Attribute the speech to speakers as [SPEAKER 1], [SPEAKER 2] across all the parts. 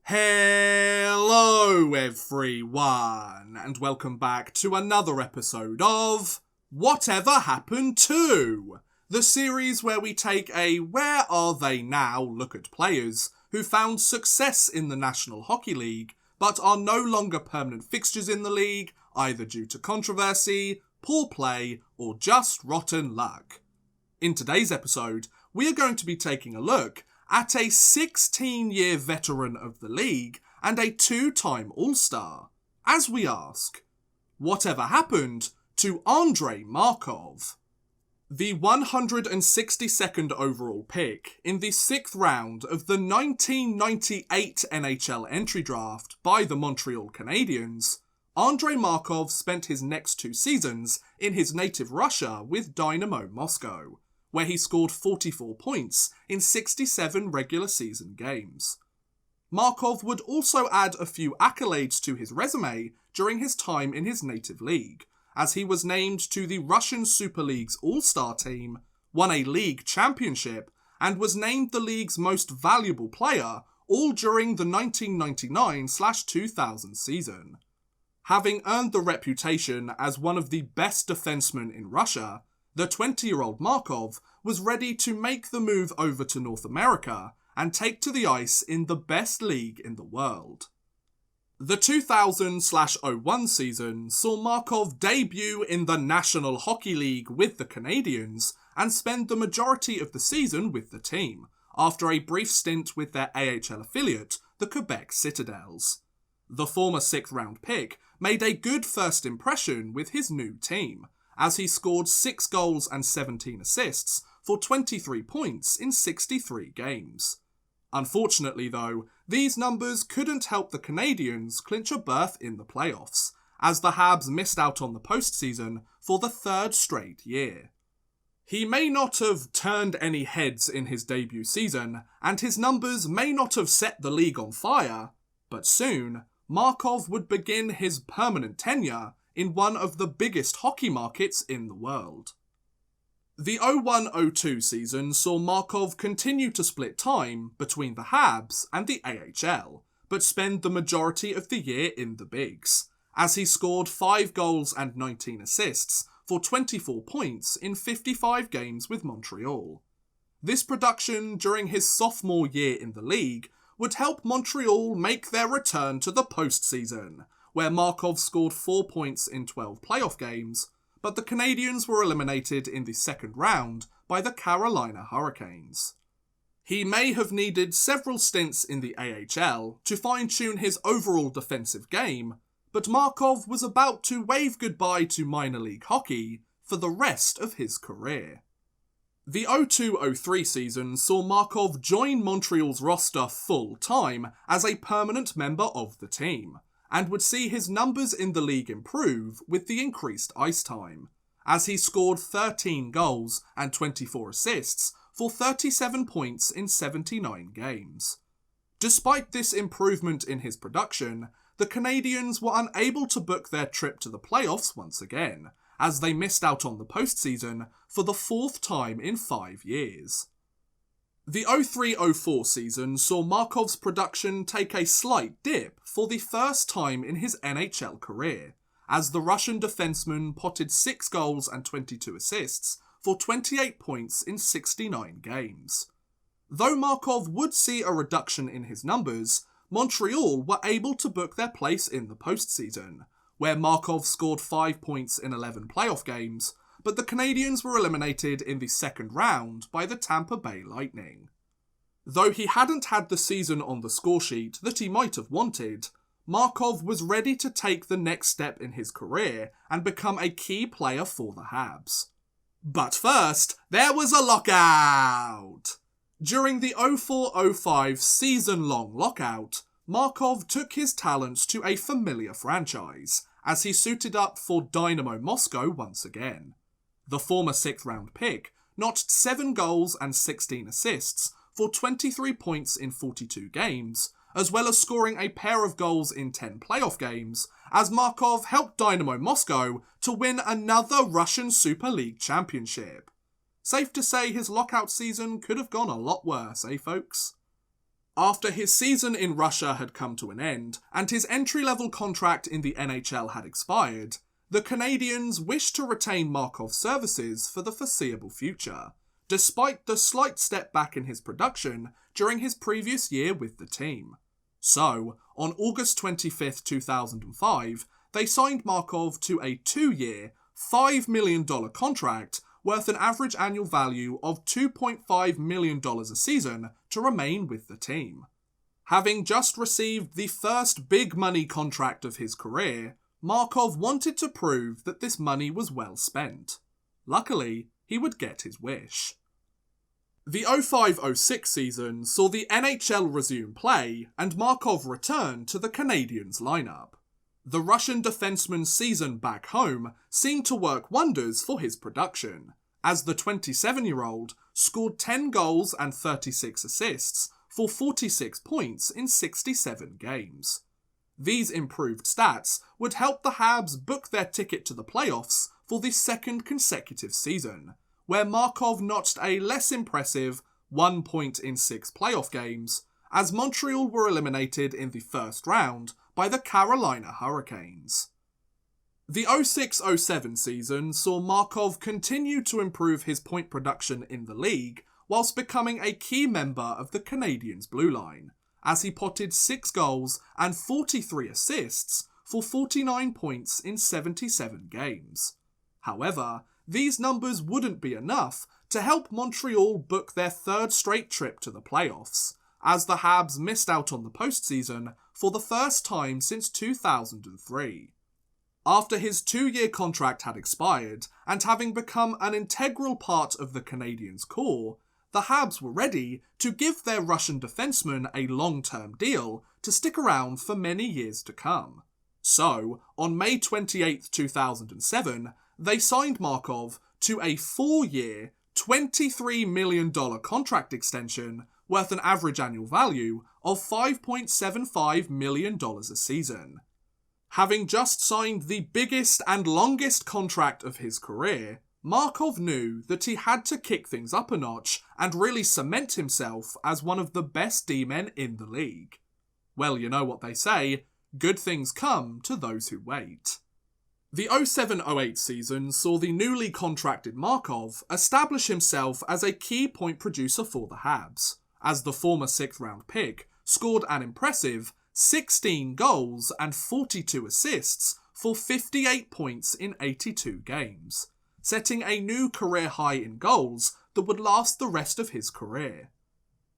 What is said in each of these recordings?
[SPEAKER 1] Hello everyone, and welcome back to another episode of Whatever Happened To, the series where we take a where are they now look at players who found success in the National Hockey League but are no longer permanent fixtures in the league, either due to controversy, poor play, or just rotten luck. In today's episode, we are going to be taking a look at a 16-year veteran of the league and a two-time All-Star, as we ask, whatever happened to Andrei Markov? The 162nd overall pick in the 6th round of the 1998 NHL entry draft by the Montreal Canadiens, Andrei Markov spent his next 2 seasons in his native Russia with Dynamo Moscow, where he scored 44 points in 67 regular season games. Markov would also add a few accolades to his resume during his time in his native league, as he was named to the Russian Super League's All-Star team, won a league championship, and was named the league's most valuable player, all during the 1999-2000 season. Having earned the reputation as one of the best defencemen in Russia, the 20-year-old Markov was ready to make the move over to North America and take to the ice in the best league in the world. The 2000-01 season saw Markov debut in the National Hockey League with the Canadiens and spend the majority of the season with the team, after a brief stint with their AHL affiliate, the Quebec Citadels. The former 6th round pick made a good first impression with his new team, as he scored 6 goals and 17 assists for 23 points in 63 games. Unfortunately though, these numbers couldn't help the Canadiens clinch a berth in the playoffs, as the Habs missed out on the postseason for the 3rd straight year. He may not have turned any heads in his debut season, and his numbers may not have set the league on fire, but soon, Markov would begin his permanent tenure in one of the biggest hockey markets in the world. The 01-02 season saw Markov continue to split time between the Habs and the AHL, but spend the majority of the year in the Bigs, as he scored 5 goals and 19 assists for 24 points in 55 games with Montreal. This production during his sophomore year in the league would help Montreal make their return to the postseason, where Markov scored 4 points in 12 playoff games, but the Canadiens were eliminated in the 2nd round by the Carolina Hurricanes. He may have needed several stints in the AHL to fine-tune his overall defensive game, but Markov was about to wave goodbye to minor league hockey for the rest of his career. The 02-03 season saw Markov join Montreal's roster full-time as a permanent member of the team, and would see his numbers in the league improve with the increased ice time, as he scored 13 goals and 24 assists for 37 points in 79 games. Despite this improvement in his production, the Canadiens were unable to book their trip to the playoffs once again, as they missed out on the postseason for the 4th time in 5 years. The 03-04 season saw Markov's production take a slight dip for the first time in his NHL career, as the Russian defenseman potted 6 goals and 22 assists for 28 points in 69 games. Though Markov would see a reduction in his numbers, Montreal were able to book their place in the postseason, where Markov scored 5 points in 11 playoff games, but the Canadiens were eliminated in the 2nd round by the Tampa Bay Lightning. Though he hadn't had the season on the scoresheet that he might have wanted, Markov was ready to take the next step in his career and become a key player for the Habs. But first, there was a lockout! During the 04-05 season-long lockout, Markov took his talents to a familiar franchise, as he suited up for Dynamo Moscow once again. The former 6th round pick notched 7 goals and 16 assists for 23 points in 42 games, as well as scoring a pair of goals in 10 playoff games, as Markov helped Dynamo Moscow to win another Russian Super League championship. Safe to say his lockout season could have gone a lot worse, eh folks? After his season in Russia had come to an end, and his entry-level contract in the NHL had expired, the Canadiens wished to retain Markov's services for the foreseeable future, despite the slight step back in his production during his previous year with the team. So, on August 25th, 2005, they signed Markov to a 2-year, $5 million contract worth an average annual value of $2.5 million a season to remain with the team. Having just received the first big money contract of his career, Markov wanted to prove that this money was well spent. Luckily, he would get his wish. The 05-06 season saw the NHL resume play and Markov return to the Canadiens lineup. The Russian defenceman's season back home seemed to work wonders for his production, as the 27-year-old scored 10 goals and 36 assists for 46 points in 67 games. These improved stats would help the Habs book their ticket to the playoffs for the second consecutive season, where Markov notched a less impressive 1 point in 6 playoff games, as Montreal were eliminated in the first round by the Carolina Hurricanes. The 06-07 season saw Markov continue to improve his point production in the league, whilst becoming a key member of the Canadiens' blue line, as he potted 6 goals and 43 assists for 49 points in 77 games. However, these numbers wouldn't be enough to help Montreal book their third straight trip to the playoffs, as the Habs missed out on the postseason for the first time since 2003. After his 2-year contract had expired, and having become an integral part of the Canadiens' core, the Habs were ready to give their Russian defenceman a long-term deal to stick around for many years to come. So, on May 28, 2007, they signed Markov to a 4-year, $23 million contract extension worth an average annual value of $5.75 million a season. Having just signed the biggest and longest contract of his career, Markov knew that he had to kick things up a notch and really cement himself as one of the best D-men in the league. Well, you know what they say, good things come to those who wait. The 07-08 season saw the newly contracted Markov establish himself as a key point producer for the Habs, as the former 6th round pick scored an impressive 16 goals and 42 assists for 58 points in 82 games, setting a new career high in goals that would last the rest of his career.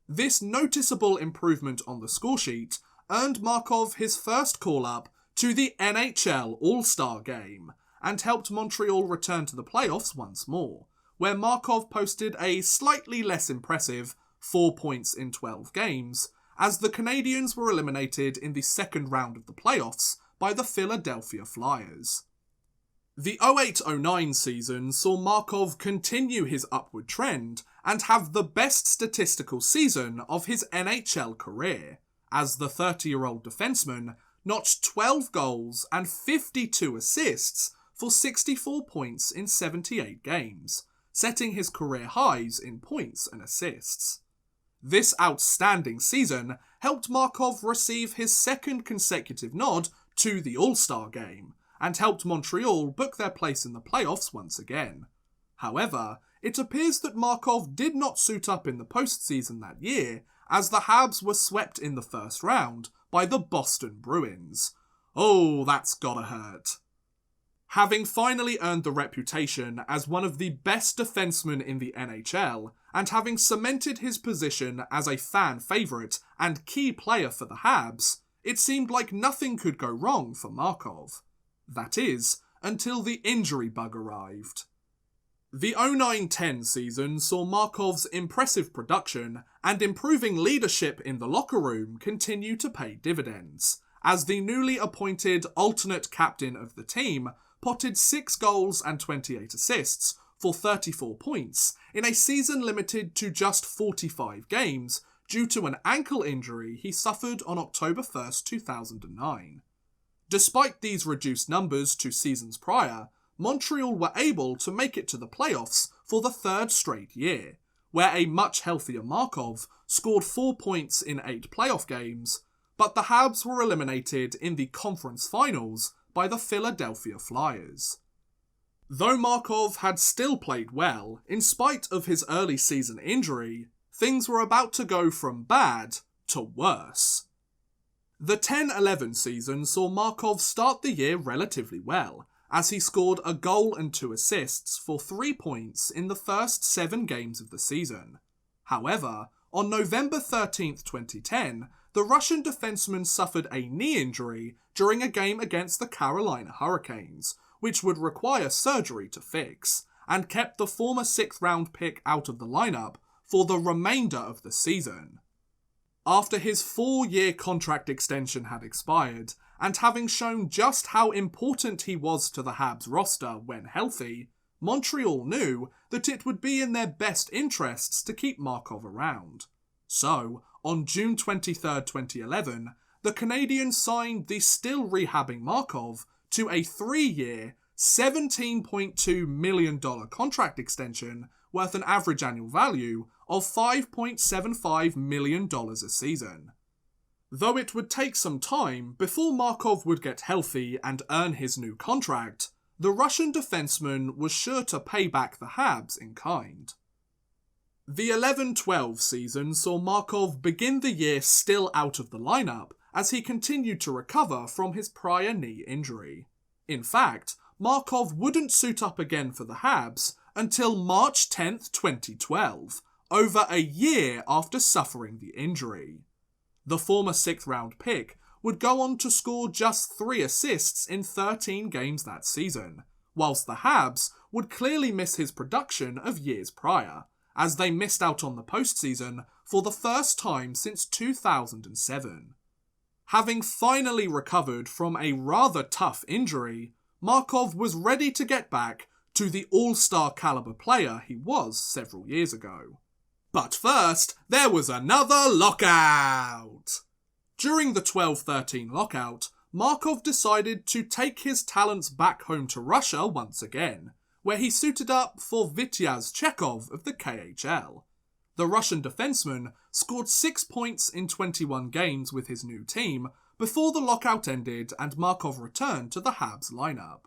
[SPEAKER 1] This noticeable improvement on the scoresheet earned Markov his first call-up to the NHL All-Star Game, and helped Montreal return to the playoffs once more, where Markov posted a slightly less impressive 4 points in 12 games, as the Canadiens were eliminated in the second round of the playoffs by the Philadelphia Flyers. The 08-09 season saw Markov continue his upward trend and have the best statistical season of his NHL career, as the 30-year-old defenceman notched 12 goals and 52 assists for 64 points in 78 games, setting his career highs in points and assists. This outstanding season helped Markov receive his second consecutive nod to the All-Star Game, and helped Montreal book their place in the playoffs once again. However, it appears that Markov did not suit up in the postseason that year, as the Habs were swept in the first round by the Boston Bruins. Oh, that's gotta hurt. Having finally earned the reputation as one of the best defensemen in the NHL, and having cemented his position as a fan favourite and key player for the Habs, it seemed like nothing could go wrong for Markov. That is, until the injury bug arrived. The 09-10 season saw Markov's impressive production and improving leadership in the locker room continue to pay dividends, as the newly appointed alternate captain of the team potted 6 goals and 28 assists for 34 points in a season limited to just 45 games due to an ankle injury he suffered on October 1st, 2009. Despite these reduced numbers to seasons prior, Montreal were able to make it to the playoffs for the third straight year, where a much healthier Markov scored 4 points in 8 playoff games, but the Habs were eliminated in the conference finals by the Philadelphia Flyers. Though Markov had still played well, in spite of his early season injury, things were about to go from bad to worse. The 10-11 season saw Markov start the year relatively well, as he scored a goal and 2 assists for 3 points in the first 7 games of the season. However, on November 13, 2010, the Russian defenceman suffered a knee injury during a game against the Carolina Hurricanes, which would require surgery to fix, and kept the former 6th-round pick out of the lineup for the remainder of the season. After his 4-year contract extension had expired, and having shown just how important he was to the Habs roster when healthy, Montreal knew that it would be in their best interests to keep Markov around. So, on June 23, 2011, the Canadiens signed the still rehabbing Markov to a 3-year, $17.2 million contract extension worth an average annual value of $5.75 million a season. Though it would take some time before Markov would get healthy and earn his new contract, the Russian defenceman was sure to pay back the Habs in kind. The 11-12 season saw Markov begin the year still out of the lineup as he continued to recover from his prior knee injury. In fact, Markov wouldn't suit up again for the Habs until March 10, 2012, over a year after suffering the injury. The former 6th-round pick would go on to score just 3 assists in 13 games that season, whilst the Habs would clearly miss his production of years prior, as they missed out on the postseason for the first time since 2007. Having finally recovered from a rather tough injury, Markov was ready to get back to the all-star caliber player he was several years ago. But first, there was another lockout! During the 12-13 lockout, Markov decided to take his talents back home to Russia once again, where he suited up for Vityaz Chekhov of the KHL. The Russian defenceman scored 6 points in 21 games with his new team before the lockout ended and Markov returned to the Habs lineup.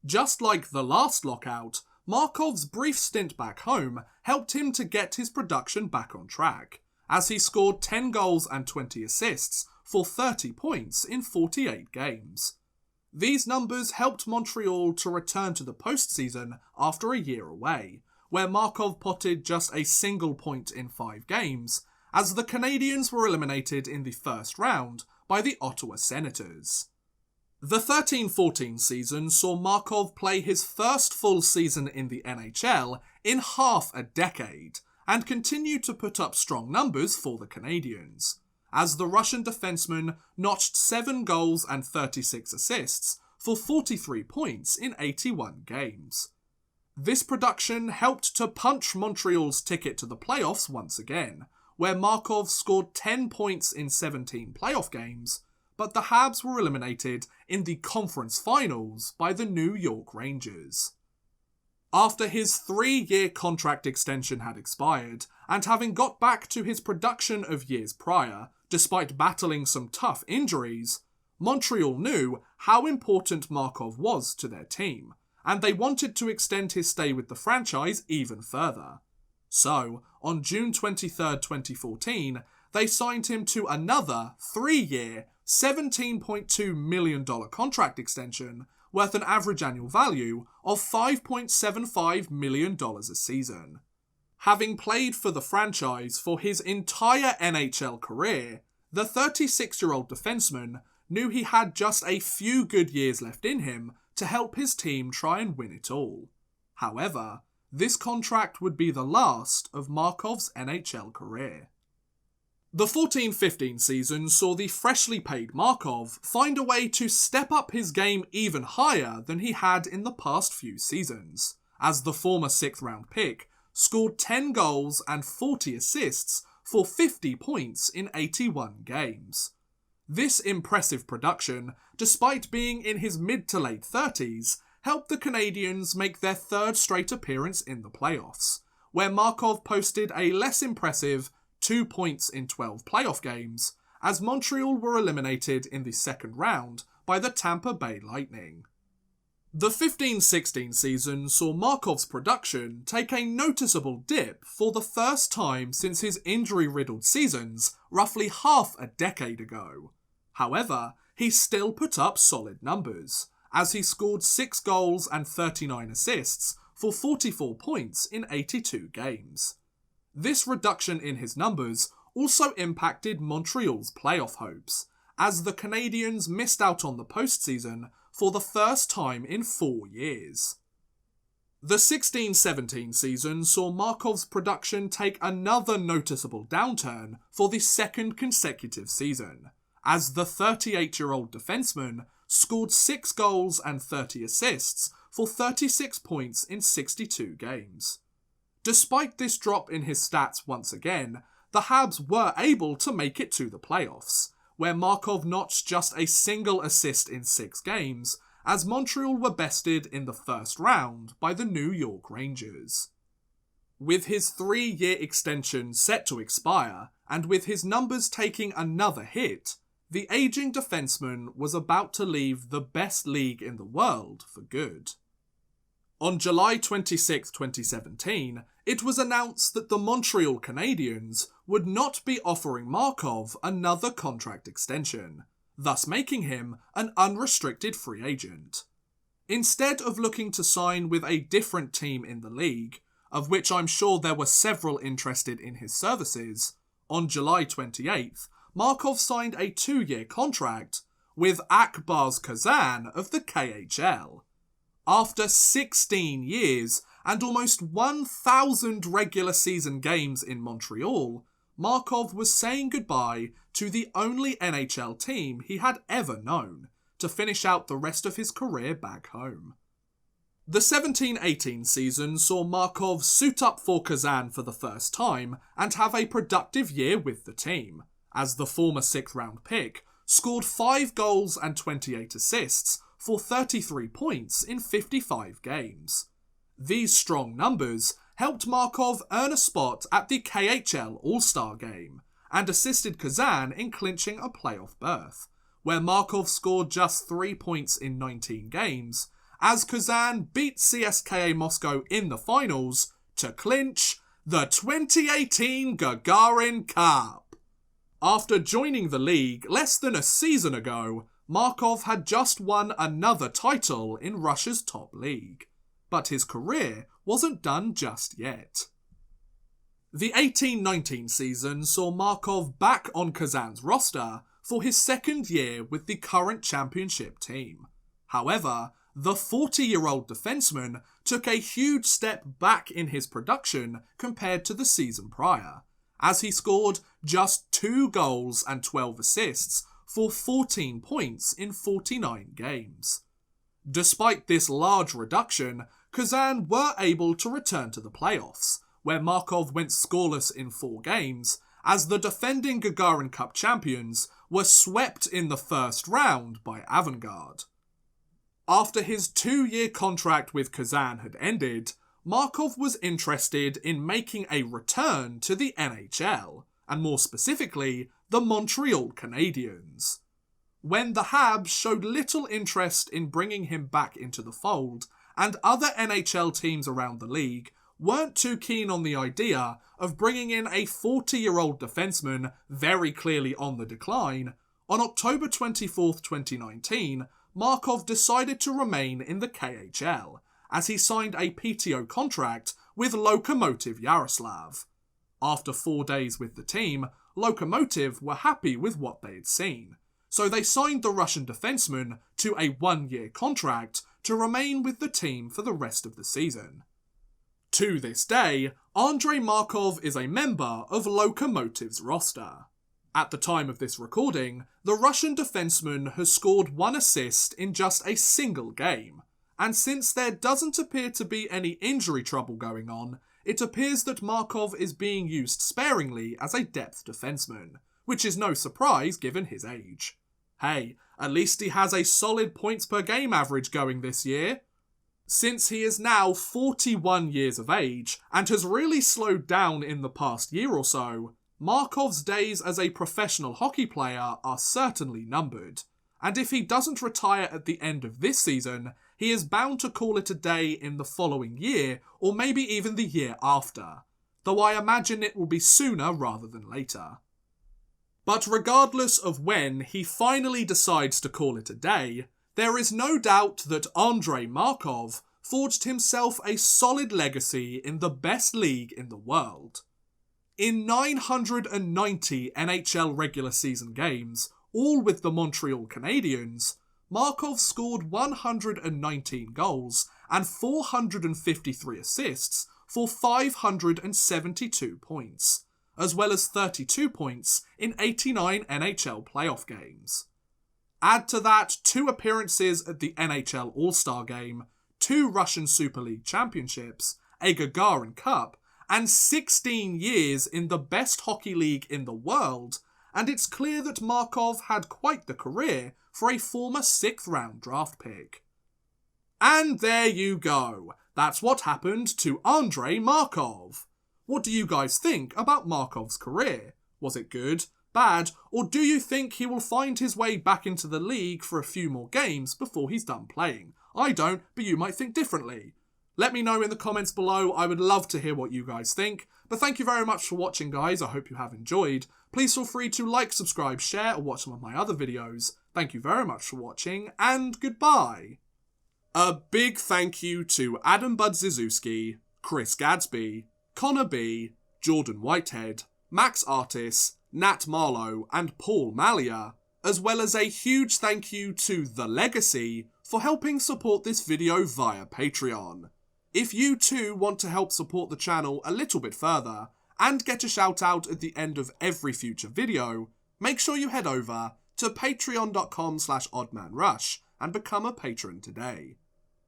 [SPEAKER 1] Just like the last lockout, Markov's brief stint back home helped him to get his production back on track, as he scored 10 goals and 20 assists for 30 points in 48 games. These numbers helped Montreal to return to the postseason after a year away, where Markov potted just a single point in 5 games, as the Canadiens were eliminated in the first round by the Ottawa Senators. The 13-14 season saw Markov play his first full season in the NHL in half a decade, and continued to put up strong numbers for the Canadiens, as the Russian defenceman notched 7 goals and 36 assists for 43 points in 81 games. This production helped to punch Montreal's ticket to the playoffs once again, where Markov scored 10 points in 17 playoff games, but the Habs were eliminated in the conference finals by the New York Rangers. After his 3-year contract extension had expired, and having got back to his production of years prior, despite battling some tough injuries, Montreal knew how important Markov was to their team, and they wanted to extend his stay with the franchise even further. So, on June 23, 2014, they signed him to another 3-year, $17.2 million contract extension worth an average annual value of $5.75 million a season. Having played for the franchise for his entire NHL career, the 36-year-old defenceman knew he had just a few good years left in him to help his team try and win it all. However, this contract would be the last of Markov's NHL career. The 14-15 season saw the freshly paid Markov find a way to step up his game even higher than he had in the past few seasons, as the former 6th-round pick scored 10 goals and 40 assists for 50 points in 81 games. This impressive production, despite being in his mid to late 30s, helped the Canadiens make their 3rd straight appearance in the playoffs, where Markov posted a less impressive 2 points in 12 playoff games, as Montreal were eliminated in the second round by the Tampa Bay Lightning. The 15-16 season saw Markov's production take a noticeable dip for the first time since his injury-riddled seasons roughly half a decade ago. However, he still put up solid numbers, as he scored 6 goals and 39 assists for 44 points in 82 games. This reduction in his numbers also impacted Montreal's playoff hopes, as the Canadiens missed out on the postseason for the first time in 4 years. The 16-17 season saw Markov's production take another noticeable downturn for the second consecutive season, as the 38-year-old defenceman scored 6 goals and 30 assists for 36 points in 62 games. Despite this drop in his stats once again, the Habs were able to make it to the playoffs, where Markov notched just a single assist in 6 games, as Montreal were bested in the first round by the New York Rangers. With his 3-year extension set to expire, and with his numbers taking another hit, the ageing defenceman was about to leave the best league in the world for good. On July 26, 2017, it was announced that the Montreal Canadiens would not be offering Markov another contract extension, thus making him an unrestricted free agent. Instead of looking to sign with a different team in the league, of which I'm sure there were several interested in his services, on July 28th, Markov signed a 2-year contract with Akbars Kazan of the KHL. After 16 years and almost 1,000 regular season games in Montreal, Markov was saying goodbye to the only NHL team he had ever known, to finish out the rest of his career back home. The 17-18 season saw Markov suit up for Kazan for the first time and have a productive year with the team, as the former 6th round pick scored 5 goals and 28 assists for 33 points in 55 games. These strong numbers helped Markov earn a spot at the KHL All-Star Game, and assisted Kazan in clinching a playoff berth, where Markov scored just 3 points in 19 games, as Kazan beat CSKA Moscow in the finals to clinch the 2018 Gagarin Cup. After joining the league less than a season ago, Markov had just won another title in Russia's top league, but his career wasn't done just yet. The 18-19 season saw Markov back on Kazan's roster for his second year with the current championship team. However, the 40-year-old defenceman took a huge step back in his production compared to the season prior, as he scored just 2 goals and 12 assists for 14 points in 49 games. Despite this large reduction, Kazan were able to return to the playoffs, where Markov went scoreless in 4 games, as the defending Gagarin Cup champions were swept in the first round by Avangard. After his 2-year contract with Kazan had ended, Markov was interested in making a return to the NHL, and more specifically, the Montreal Canadiens. When the Habs showed little interest in bringing him back into the fold, and other NHL teams around the league weren't too keen on the idea of bringing in a 40-year-old defenceman very clearly on the decline, on October 24, 2019, Markov decided to remain in the KHL, as he signed a PTO contract with Lokomotiv Yaroslavl. After 4 days with the team, Lokomotiv were happy with what they had seen, so they signed the Russian defenceman to a 1-year contract to remain with the team for the rest of the season. To this day, Andrei Markov is a member of Lokomotiv's roster. At the time of this recording, the Russian defenceman has scored 1 assist in just a single game, and since there doesn't appear to be any injury trouble going on, it appears that Markov is being used sparingly as a depth defenceman, which is no surprise given his age. Hey, at least he has a solid points per game average going this year. Since he is now 41 years of age and has really slowed down in the past year or so, Markov's days as a professional hockey player are certainly numbered. And if he doesn't retire at the end of this season, he is bound to call it a day in the following year or maybe even the year after, though I imagine it will be sooner rather than later. But regardless of when he finally decides to call it a day, there is no doubt that Andrei Markov forged himself a solid legacy in the best league in the world. In 990 NHL regular season games, all with the Montreal Canadiens, Markov scored 119 goals and 453 assists for 572 points, as well as 32 points in 89 NHL playoff games. Add to that 2 appearances at the NHL All-Star Game, 2 Russian Super League championships, a Gagarin Cup, and 16 years in the best hockey league in the world, and it's clear that Markov had quite the career for a former 6th round draft pick. And there you go. That's what happened to Andrei Markov. What do you guys think about Markov's career? Was it good, bad, or do you think he will find his way back into the league for a few more games before he's done playing? I don't, but you might think differently. Let me know in the comments below. I would love to hear what you guys think. But thank you very much for watching, guys. I hope you have enjoyed. Please feel free to like, subscribe, share, or watch some of my other videos. Thank you very much for watching, and goodbye. A big thank you to Adam Budziszewski, Chris Gadsby, Connor B, Jordan Whitehead, Max Artis, Nat Marlowe, and Paul Malia, as well as a huge thank you to The Legacy for helping support this video via Patreon. If you too want to help support the channel a little bit further, and get a shout out at the end of every future video, make sure you head over to patreon.com/oddmanrush and become a patron today.